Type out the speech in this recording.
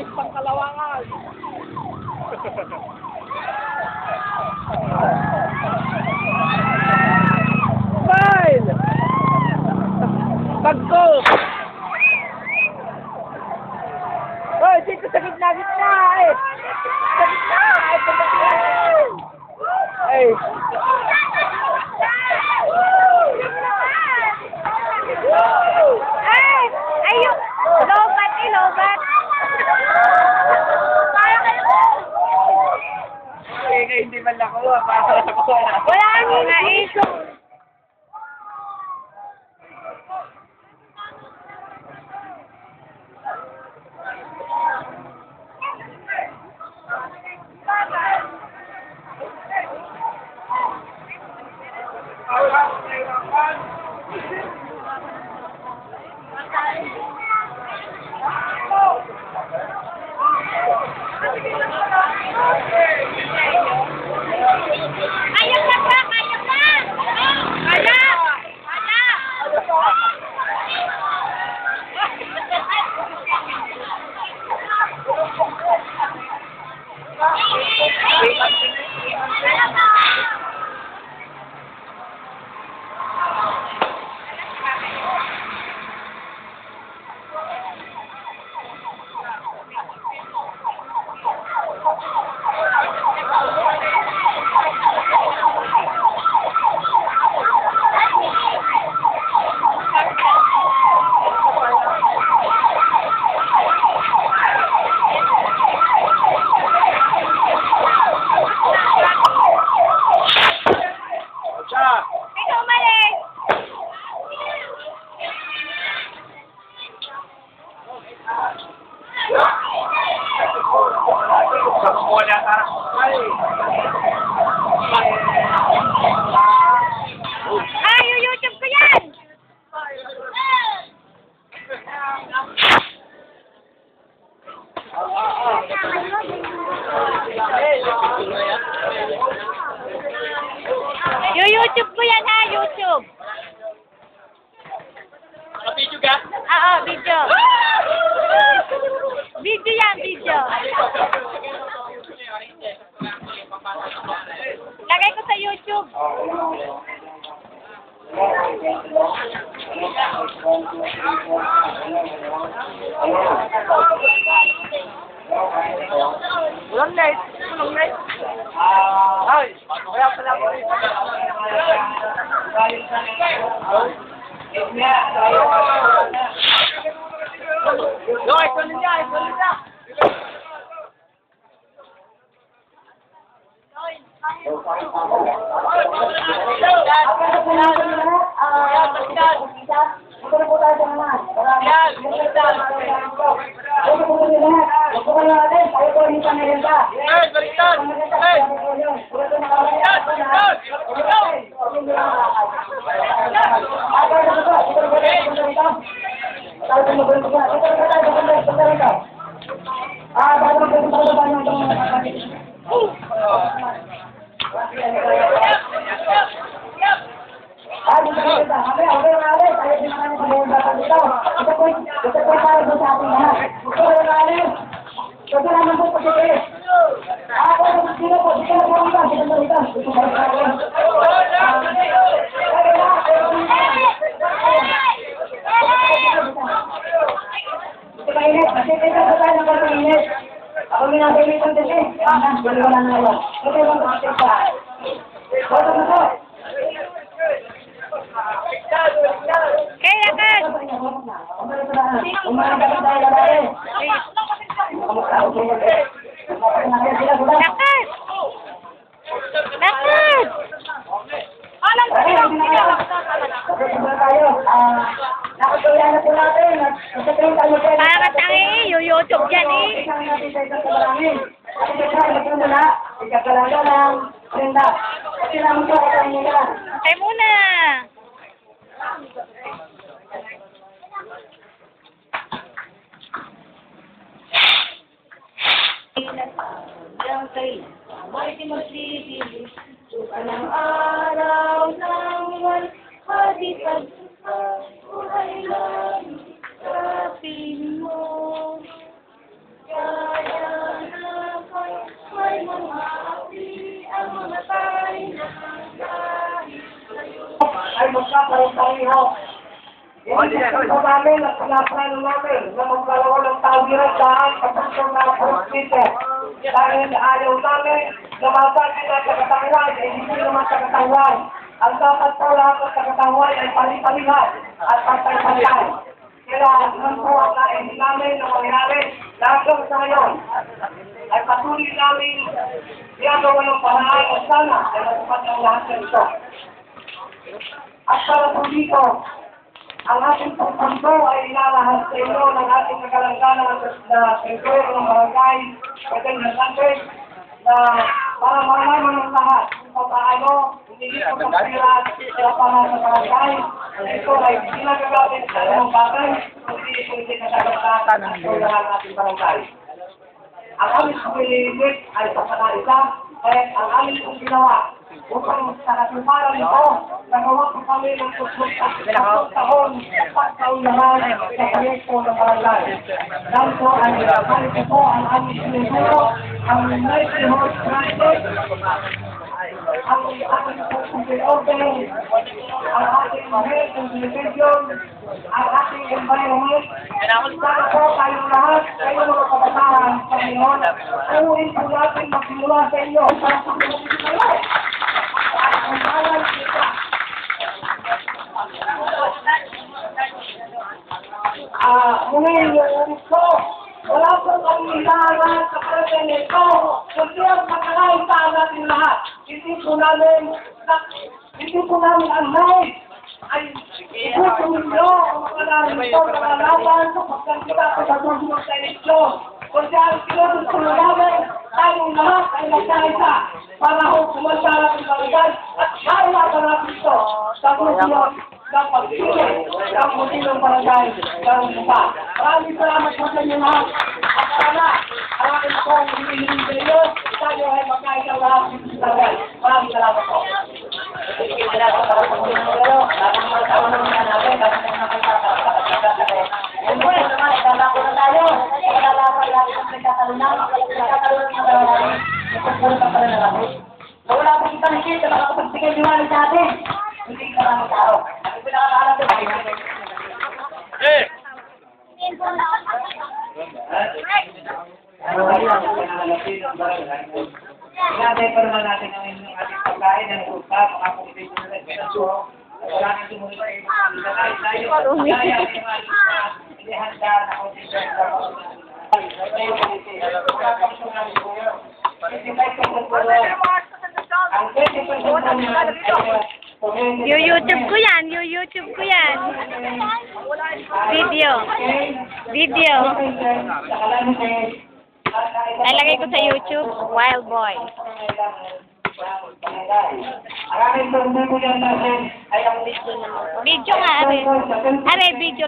Isang kalawangan. Smile! Bagko! Hoy, dito sa gitna eh! Sa gitna! Ay! Ay! Ayun! Lobat eh, lobat! Hindi man nakuha, para nakuha na. Wala nga eh! Kaya pa ba? Kaya pa! Kaya! Ikaw umalis! Wala ka. Ay, yung YouTube ko yan! Yung YouTube ko yan ha, YouTube. Video ka? Oo, video. Video yan, video. Lagay ko sa YouTube. Walang light. Walang light. Ay, kaya pala ko rin. Yo, ito niya, ito niya. Kaya kan? Lakas! Lakas! Alam ko lang, para tangi, yung YouTube yan eh. Tayo muna. Ang araw ng hadipan sa buhay lang sa mo. magkakaroon Iniisip po namin at pinaplano namin na magkaroon ng tawiran daan sa puso na dito. Dahil ayaw namin na mabagay na sa katawan ay hindi naman sa katawan. Ang dapat po lahat sa katawan ay pali-palihan at pantay-pantay. Kaya naman po ang naiin namin na mangyari lahat sa ngayon ay patuloy namin ginagawa ng paraan at sana ay matupad ang lahat ng ito. At para po dito, ang ating pagpampo ay inalahas sa inyo ng ating kagalanganan na sektor ng barangay, pwedeng natin na para malaman ng lahat kung paano hindi ito kapira sa panahon sa barangay. Ito ay ginagagamit sa mga bagay, hindi nagagamit sa lahat ating barangay. Ang aming pagpililit ay pagkakaisa, kaya ang aming pong ginawa upang sa katuparan nito, nagawa ko kami ng taon pagkaunlahan sa proyekto ng barangay. Dahil po ang aming siniguro, ang livelihood project, ang aming pagpiliorder, ang ating health and television, ang ating environment. Sana po tayong lahat, kayo mga kabataan sa ngayon, uwin po natin magsimula sa inyo para sa mga kayo. Ang bayan kita. Ngunit yung ito, wala po kami nilalaan sa present ito. Kasi ang pagkakaitaan natin lahat, hindi po namin ang live. Ay, ito ninyo, ang mga namin ito, mga laban, kapag kita sa pagkakulang sa inyo. Kung saan sinusunod namin, tayong lahat ay nagkaisa para ho kumantala ng barangay at kaya natin ito sa kusunod ng pagpili ng kusunod ng barangay ng buka. Maraming salamat po sa inyo lahat. At sana, ang aking pong hinihiling sa inyo, tayo ay magkaisa lahat sa barangay. Maraming salamat po. Wala pa kita nakita, makakapagbigay liwanag sa atin. Hindi ka lang tao. Ang pinakakaalam doon. Inatay pa naman natin ang ating pagkain ng upa, makakumpit na nagpinasyo. Wala nang sumunod sa iyo. Tayo, inihanda na konti YouTube ko yan, YouTube ko yan. Video. Lalagay ko sa YouTube, Wild Boy. Video nga, video ginagawa. Video